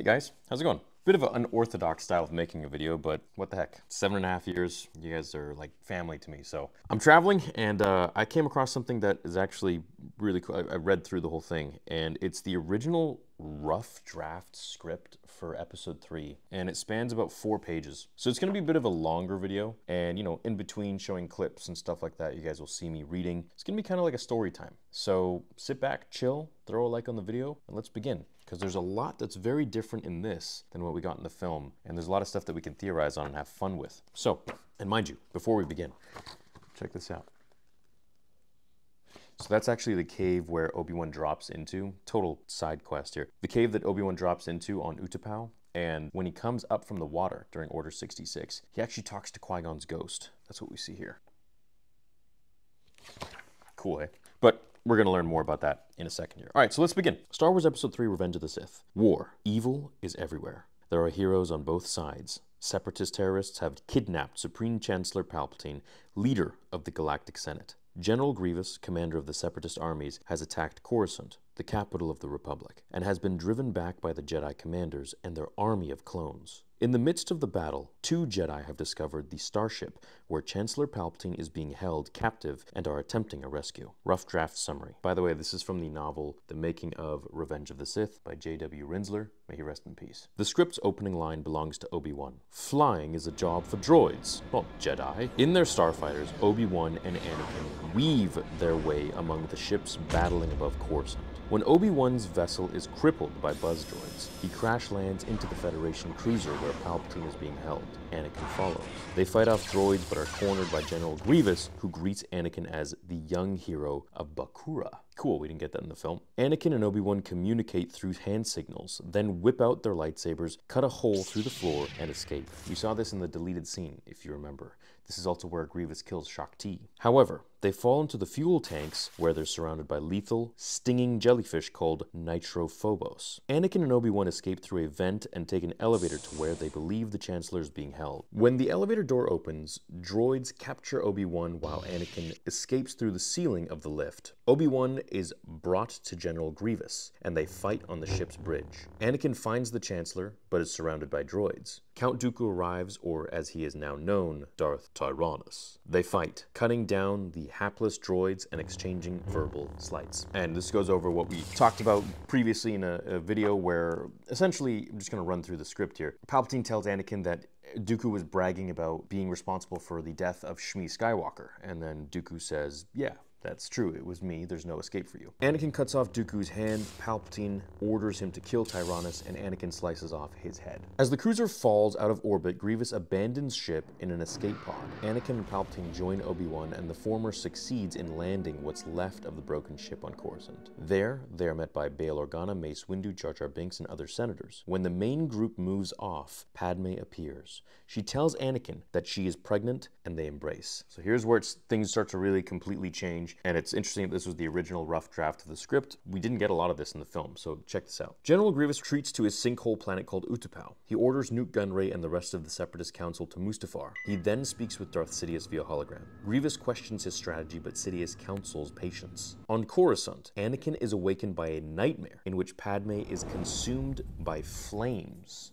Hey guys, how's it going? Bit of an unorthodox style of making a video, but what the heck? 7.5 years, you guys are like family to me. So I'm traveling and I came across something that is actually really cool. I read through the whole thing and it's the original rough draft script for episode 3 and it spans about 4 pages. So it's gonna be a bit of a longer video and in between showing clips and stuff like that, you guys will see me reading. It's gonna be kind of like a story time. So sit back, chill, throw a like on the video and let's begin. Because there's a lot that's very different in this than what we got in the film. And there's a lot of stuff that we can theorize on and have fun with. So, and mind you, before we begin, check this out. So that's actually the cave where Obi-Wan drops into. Total side quest here. The cave that Obi-Wan drops into on Utapau. And when he comes up from the water during Order 66, he actually talks to Qui-Gon's ghost. That's what we see here. Cool, eh? But we're going to learn more about that in a second here. All right, so let's begin. Star Wars Episode 3, Revenge of the Sith. War. Evil is everywhere. There are heroes on both sides. Separatist terrorists have kidnapped Supreme Chancellor Palpatine, leader of the Galactic Senate. General Grievous, commander of the Separatist armies, has attacked Coruscant, the capital of the Republic, and has been driven back by the Jedi commanders and their army of clones. In the midst of the battle, 2 Jedi have discovered the starship where Chancellor Palpatine is being held captive and are attempting a rescue. Rough draft summary. By the way, this is from the novel The Making of Revenge of the Sith by J.W. Rinzler. May he rest in peace. The script's opening line belongs to Obi-Wan. Flying is a job for droids, not Jedi. In their starfighters, Obi-Wan and Anakin weave their way among the ships battling above Coruscant. When Obi-Wan's vessel is crippled by buzz droids, he crash lands into the Federation cruiser where Palpatine is being held. Anakin follows. They fight off droids but are cornered by General Grievous, who greets Anakin as the young hero of Bakura. Cool, we didn't get that in the film. Anakin and Obi-Wan communicate through hand signals, then whip out their lightsabers, cut a hole through the floor, and escape. You saw this in the deleted scene, if you remember. This is also where Grievous kills Shaak Ti. However, they fall into the fuel tanks where they're surrounded by lethal, stinging jellyfish called Nitrophobos. Anakin and Obi-Wan escape through a vent and take an elevator to where they believe the Chancellor is being held. When the elevator door opens, droids capture Obi-Wan while Anakin escapes through the ceiling of the lift. Obi-Wan is brought to General Grievous, and they fight on the ship's bridge. Anakin finds the Chancellor, but is surrounded by droids. Count Dooku arrives, or as he is now known, Darth Tyrannus. They fight, cutting down the hapless droids and exchanging verbal slights. And this goes over what we talked about previously in a video where, essentially, I'm just going to run through the script here. Palpatine tells Anakin that Dooku was bragging about being responsible for the death of Shmi Skywalker. And then Dooku says, yeah, that's true, it was me, there's no escape for you. Anakin cuts off Dooku's hand, Palpatine orders him to kill Tyrannus, and Anakin slices off his head. As the cruiser falls out of orbit, Grievous abandons ship in an escape pod. Anakin and Palpatine join Obi-Wan, and the former succeeds in landing what's left of the broken ship on Coruscant. There, they are met by Bail Organa, Mace Windu, Jar Jar Binks, and other senators. When the main group moves off, Padme appears. She tells Anakin that she is pregnant, and they embrace. So here's where things start to really completely change. And it's interesting that this was the original rough draft of the script. We didn't get a lot of this in the film, so check this out. General Grievous retreats to his sinkhole planet called Utapau. He orders Nute Gunray and the rest of the Separatist Council to Mustafar. He then speaks with Darth Sidious via hologram. Grievous questions his strategy, but Sidious counsels patience. On Coruscant, Anakin is awakened by a nightmare in which Padme is consumed by flames.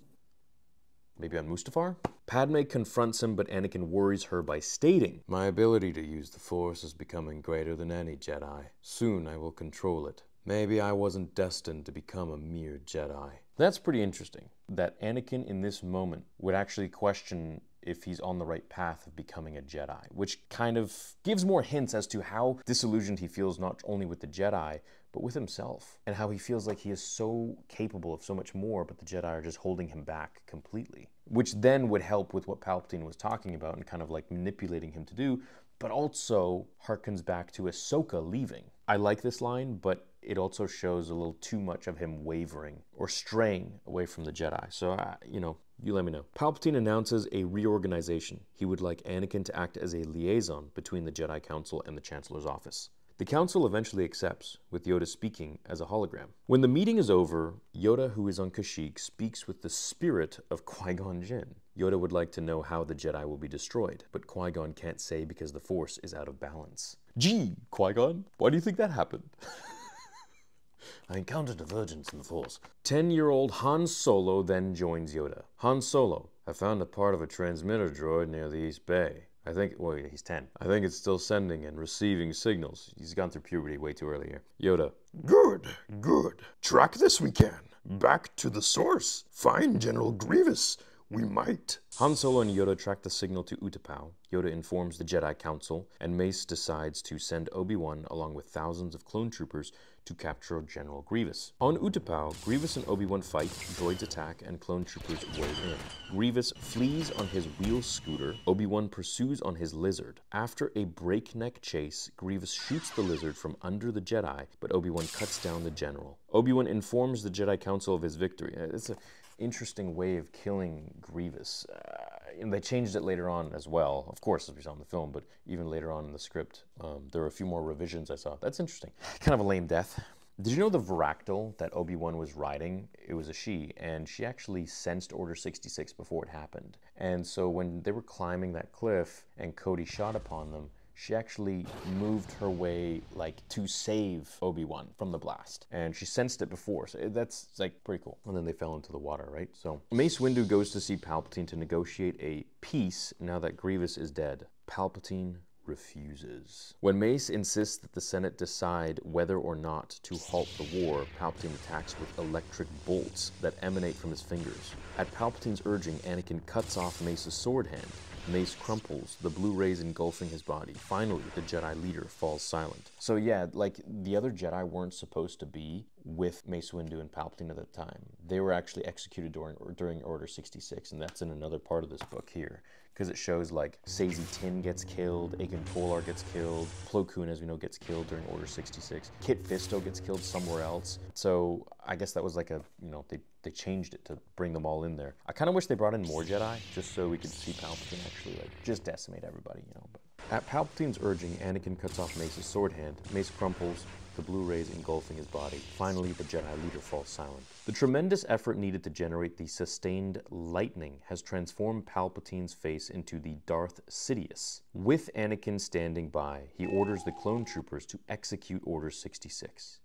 Maybe on Mustafar? Padme confronts him, but Anakin worries her by stating, "My ability to use the Force is becoming greater than any Jedi. Soon I will control it. Maybe I wasn't destined to become a mere Jedi." That's pretty interesting, that Anakin in this moment would actually question if he's on the right path of becoming a Jedi, which kind of gives more hints as to how disillusioned he feels not only with the Jedi, but with himself, and how he feels like he is so capable of so much more, but the Jedi are just holding him back completely. Which then would help with what Palpatine was talking about and kind of like manipulating him to do, but also harkens back to Ahsoka leaving. I like this line, but it also shows a little too much of him wavering or straying away from the Jedi. So, you let me know. Palpatine announces a reorganization. He would like Anakin to act as a liaison between the Jedi Council and the Chancellor's office. The Council eventually accepts, with Yoda speaking as a hologram. When the meeting is over, Yoda, who is on Kashyyyk, speaks with the spirit of Qui-Gon Jinn. Yoda would like to know how the Jedi will be destroyed, but Qui-Gon can't say because the Force is out of balance. Gee, Qui-Gon, why do you think that happened? I encountered divergence in the Force. 10-year-old Han Solo then joins Yoda. Han Solo, I found a part of a transmitter droid near the East Bay. I think, well, he's 10. I think it's still sending and receiving signals. He's gone through puberty way too early here. Yoda. Good, good. Track this we can. Back to the source. Find General Grievous. We might. Han Solo and Yoda track the signal to Utapau. Yoda informs the Jedi Council, and Mace decides to send Obi-Wan along with thousands of clone troopers to capture General Grievous. On Utapau, Grievous and Obi-Wan fight, droids attack, and clone troopers wade in. Grievous flees on his wheel scooter. Obi-Wan pursues on his lizard. After a breakneck chase, Grievous shoots the lizard from under the Jedi, but Obi-Wan cuts down the general. Obi-Wan informs the Jedi Council of his victory. It's an interesting way of killing Grievous. And they changed it later on as well, of course, as we saw in the film, but even later on in the script, there were a few more revisions I saw. That's interesting. Kind of a lame death. Did you know the Varactyl that Obi-Wan was riding, it was a she, and she actually sensed Order 66 before it happened. And so when they were climbing that cliff and Cody shot upon them, she actually moved her way, like, to save Obi-Wan from the blast. And she sensed it before, so that's, like, pretty cool. And then they fell into the water, right? So Mace Windu goes to see Palpatine to negotiate a peace now that Grievous is dead. Palpatine refuses. When Mace insists that the Senate decide whether or not to halt the war, Palpatine attacks with electric bolts that emanate from his fingers. At Palpatine's urging, Anakin cuts off Mace's sword hand. Mace crumples, the blue rays engulfing his body. Finally, the Jedi leader falls silent. So yeah, like, the other Jedi weren't supposed to be with Mace Windu and Palpatine at the time. They were actually executed during Order 66, and that's in another part of this book here, because it shows, like, Saesee Tiin gets killed, Agen Polar gets killed, Plo Koon, as we know, gets killed during Order 66. Kit Fisto gets killed somewhere else. So I guess that was like a, you know, they changed it to bring them all in there. I kind of wish they brought in more Jedi, just so we could see Palpatine actually, like, just decimate everybody, you know. But at Palpatine's urging, Anakin cuts off Mace's sword hand. Mace crumples, the blue rays engulfing his body. Finally, the Jedi leader falls silent. The tremendous effort needed to generate the sustained lightning has transformed Palpatine's face into the Darth Sidious. With Anakin standing by, he orders the clone troopers to execute Order 66.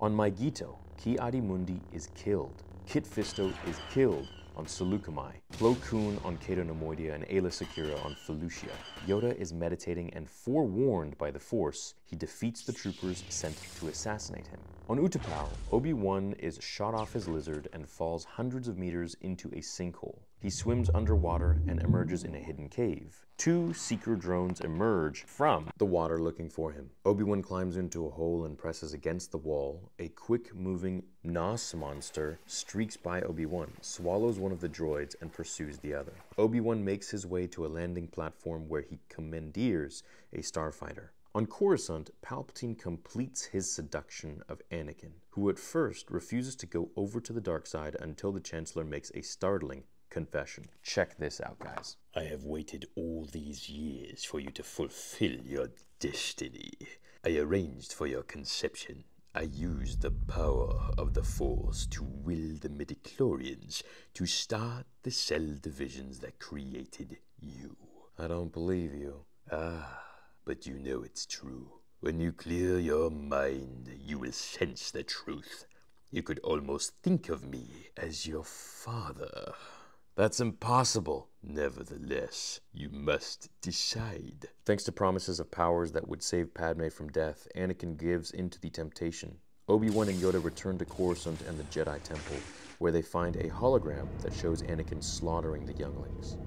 On Maigito, Ki-Adi-Mundi is killed. Kit Fisto is killed on Saleucami, Plo Koon on Cato Nemoidia, and Aayla Secura on Felucia. Yoda is meditating, and forewarned by the Force, he defeats the troopers sent to assassinate him. On Utapau, Obi-Wan is shot off his lizard and falls hundreds of meters into a sinkhole. He swims underwater and emerges in a hidden cave. 2 seeker drones emerge from the water looking for him. Obi-Wan climbs into a hole and presses against the wall. A quick-moving Nos monster streaks by Obi-Wan, swallows one of the droids, and pursues the other. Obi-Wan makes his way to a landing platform where he commandeers a starfighter. On Coruscant, Palpatine completes his seduction of Anakin, who at first refuses to go over to the dark side until the Chancellor makes a startling confession. Check this out, guys. I have waited all these years for you to fulfill your destiny. I arranged for your conception. I used the power of the Force to will the midichlorians to start the cell divisions that created you. I don't believe you. But you know it's true. When you clear your mind, you will sense the truth. You could almost think of me as your father. That's impossible. Nevertheless, you must decide. Thanks to promises of powers that would save Padme from death, Anakin gives into the temptation. Obi-Wan and Yoda return to Coruscant and the Jedi Temple, where they find a hologram that shows Anakin slaughtering the younglings.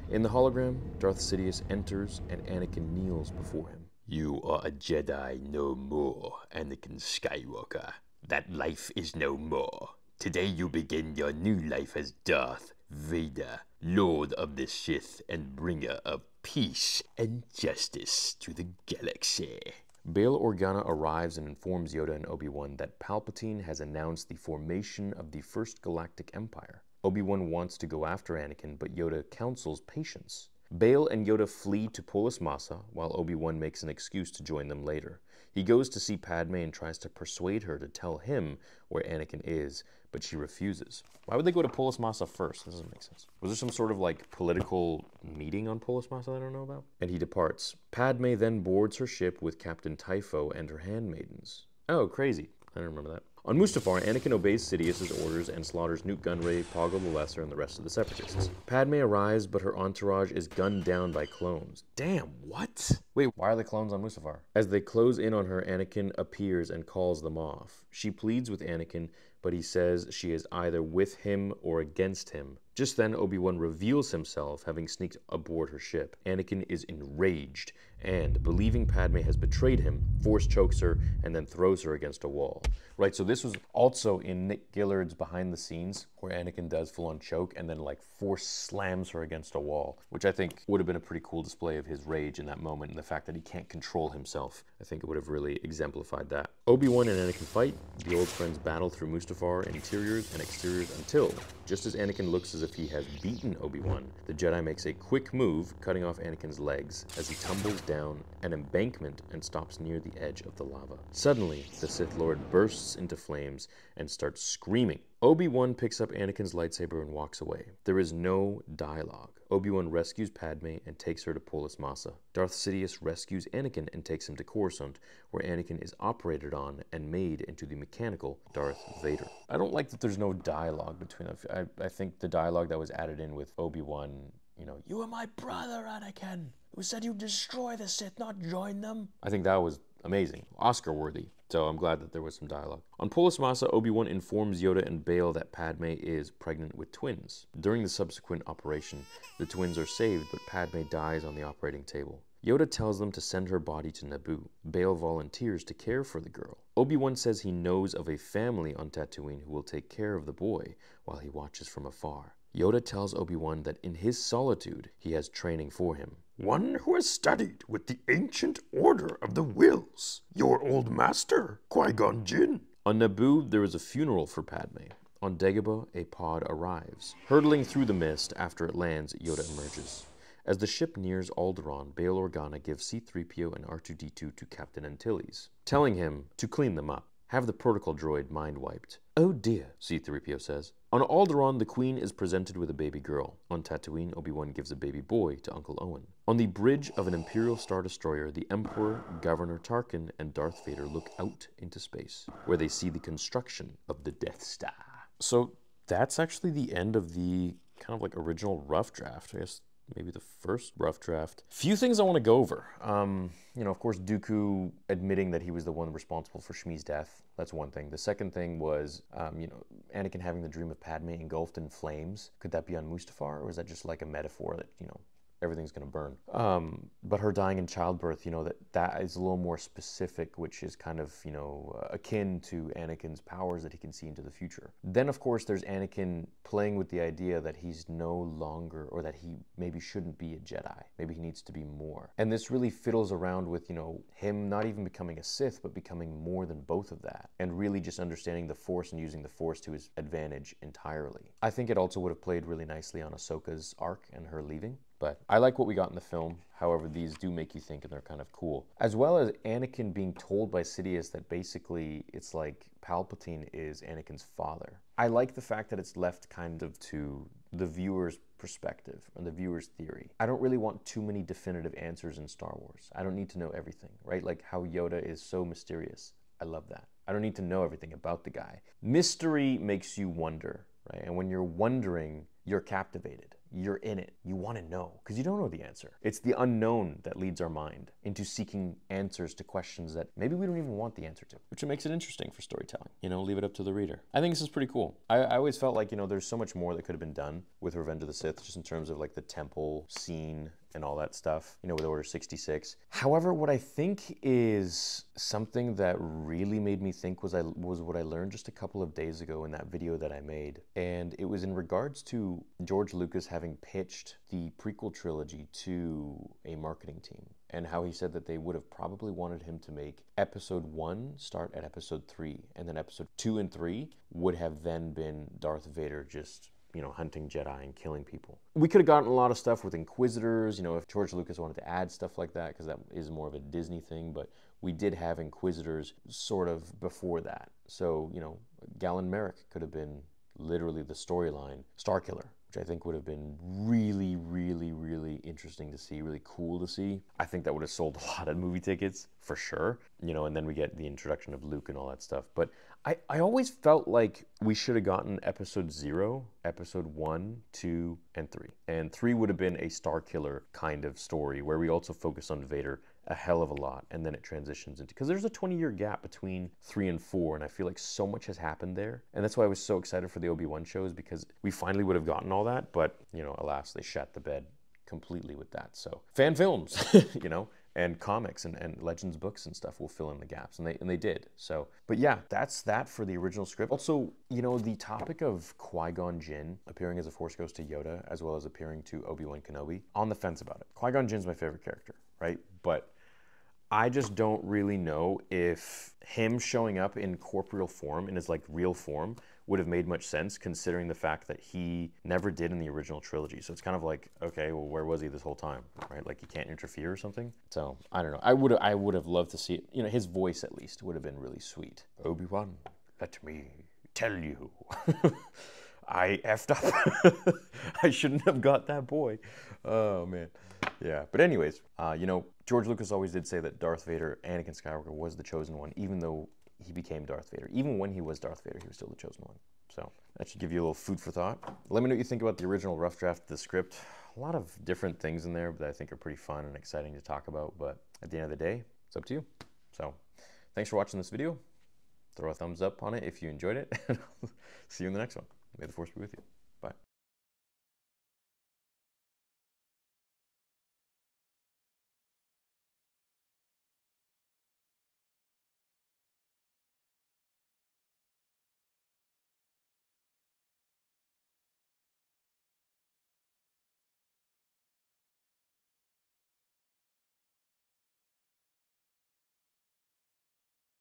In the hologram, Darth Sidious enters and Anakin kneels before him. You are a Jedi no more, Anakin Skywalker. That life is no more. Today you begin your new life as Darth Vader, Lord of the Sith and bringer of peace and justice to the galaxy. Bail Organa arrives and informs Yoda and Obi-Wan that Palpatine has announced the formation of the First Galactic Empire. Obi-Wan wants to go after Anakin, but Yoda counsels patience. Bail and Yoda flee to Polis Massa, while Obi-Wan makes an excuse to join them later. He goes to see Padme and tries to persuade her to tell him where Anakin is, but she refuses. Why would they go to Polis Massa first? That doesn't make sense. Was there some sort of, like, political meeting on Polis Massa I don't know about? And he departs. Padme then boards her ship with Captain Typho and her handmaidens. Oh, crazy. I don't remember that. On Mustafar, Anakin obeys Sidious's orders and slaughters Nute Gunray, Poggle the Lesser, and the rest of the Separatists. Padme arrives, but her entourage is gunned down by clones. Damn, what? Wait, why are the clones on Mustafar? As they close in on her, Anakin appears and calls them off. She pleads with Anakin, but he says she is either with him or against him. Just then, Obi-Wan reveals himself, having sneaked aboard her ship. Anakin is enraged, and, believing Padme has betrayed him, force chokes her and then throws her against a wall. Right, so this was also in Nick Gillard's behind the scenes, where Anakin does full-on choke and then like force slams her against a wall, which I think would have been a pretty cool display of his rage in that moment, and the fact that he can't control himself. I think it would have really exemplified that. Obi-Wan and Anakin fight. The old friends battle through Mustafar interiors and exteriors until, just as Anakin looks as if he has beaten Obi-Wan, the Jedi makes a quick move, cutting off Anakin's legs as he tumbles down an embankment and stops near the edge of the lava. Suddenly, the Sith Lord bursts into flames and starts screaming. Obi-Wan picks up Anakin's lightsaber and walks away. There is no dialogue. Obi-Wan rescues Padme and takes her to Polis Massa. Darth Sidious rescues Anakin and takes him to Coruscant, where Anakin is operated on and made into the mechanical Darth Vader. I don't like that there's no dialogue between them. I think the dialogue that was added in with Obi-Wan, you are my brother, Anakin, who said you'd destroy the Sith, not join them. I think that was amazing, Oscar-worthy. So I'm glad that there was some dialogue. On Polis Massa, Obi-Wan informs Yoda and Bail that Padme is pregnant with twins. During the subsequent operation, the twins are saved, but Padme dies on the operating table. Yoda tells them to send her body to Naboo. Bail volunteers to care for the girl. Obi-Wan says he knows of a family on Tatooine who will take care of the boy while he watches from afar. Yoda tells Obi-Wan that in his solitude, he has training for him. One who has studied with the ancient order of the Whills, your old master, Qui-Gon Jinn. On Naboo, there is a funeral for Padme. On Dagobah, a pod arrives. Hurtling through the mist after it lands, Yoda emerges. As the ship nears Alderaan, Bail Organa gives C-3PO and R2-D2 to Captain Antilles, telling him to clean them up. Have the protocol droid mind-wiped. Oh dear, C-3PO says. On Alderaan, the Queen is presented with a baby girl. On Tatooine, Obi-Wan gives a baby boy to Uncle Owen. On the bridge of an Imperial Star Destroyer, the Emperor, Governor Tarkin, and Darth Vader look out into space, where they see the construction of the Death Star. So that's actually the end of the kind of like original rough draft. I guess maybe the first rough draft. Few things I want to go over. Of course, Dooku admitting that he was the one responsible for Shmi's death. That's one thing. The second thing was, Anakin having the dream of Padme engulfed in flames. Could that be on Mustafar, or is that just like a metaphor that, everything's going to burn? But her dying in childbirth, that is a little more specific, which is kind of, akin to Anakin's powers that he can see into the future. Then, of course, there's Anakin playing with the idea that he's no longer, or that he maybe shouldn't be a Jedi. Maybe he needs to be more. And this really fiddles around with, him not even becoming a Sith, but becoming more than both of that. And really just understanding the Force and using the Force to his advantage entirely. I think it also would have played really nicely on Ahsoka's arc and her leaving. But I like what we got in the film. However, these do make you think, and they're kind of cool. As well as Anakin being told by Sidious that basically it's like Palpatine is Anakin's father. I like the fact that it's left kind of to the viewer's perspective and the viewer's theory. I don't really want too many definitive answers in Star Wars. I don't need to know everything, right? Like how Yoda is so mysterious. I love that. I don't need to know everything about the guy. Mystery makes you wonder, right? And when you're wondering, you're captivated. You're in it. You want to know, because you don't know the answer. It's the unknown that leads our mind into seeking answers to questions that maybe we don't even want the answer to, which makes it interesting for storytelling. Leave it up to the reader. I think this is pretty cool. I always felt like, there's so much more that could have been done with Revenge of the Sith, just in terms of like the temple scene and all that stuff, with Order 66. However, what I think is something that really made me think was what I learned just a couple of days ago in that video that I made. And it was in regards to George Lucas having pitched the prequel trilogy to a marketing team, and how he said that they would have probably wanted him to make episode 1 start at episode 3, and then episode 2 and 3 would have then been Darth Vader just hunting Jedi and killing people. We could have gotten a lot of stuff with Inquisitors, if George Lucas wanted to add stuff like that, because that is more of a Disney thing, but we did have Inquisitors sort of before that. So, Galen Merrick could have been literally the storyline. Starkiller, which which I think would have been really, really, really interesting to see, really cool to see. I think that would have sold a lot of movie tickets for sure, you know, and then we get the introduction of Luke and all that stuff. But I always felt like we should have gotten episode 0, episode 1, 2, and 3. And 3 would have been a Star Killer kind of story where we also focus on Vader a hell of a lot, and then it transitions into, because there's a 20-year gap between 3 and 4, and I feel like so much has happened there. And that's why I was so excited for the Obi-Wan shows, because we finally would have gotten all that, but, you know, alas, they shat the bed completely with that. So fan films, you know, and comics and Legends books and stuff will fill in the gaps, and they did. So, but yeah, that's that for the original script. Also, you know, the topic of Qui-Gon Jinn appearing as a Force ghost to Yoda, as well as appearing to Obi-Wan Kenobi, on the fence about it. Qui-Gon Jinn's my favorite character, right? But I just don't really know if him showing up in corporeal form, in his like real form, would have made much sense, considering the fact that he never did in the original trilogy. So it's kind of like, okay, well, where was he this whole time, right? Like he can't interfere or something. So I don't know. I would have loved to see it. You know, his voice at least would have been really sweet. Obi-Wan, let me tell you, I effed up. I shouldn't have got that boy. Oh man. Yeah, but anyways, you know, George Lucas always did say that Darth Vader, Anakin Skywalker, was the chosen one, even though he became Darth Vader. Even when he was Darth Vader, he was still the chosen one. So that should give you a little food for thought. Let me know what you think about the original rough draft of the script. A lot of different things in there that I think are pretty fun and exciting to talk about, but at the end of the day, it's up to you. So thanks for watching this video. Throw a thumbs up on it if you enjoyed it. See you in the next one. May the Force be with you.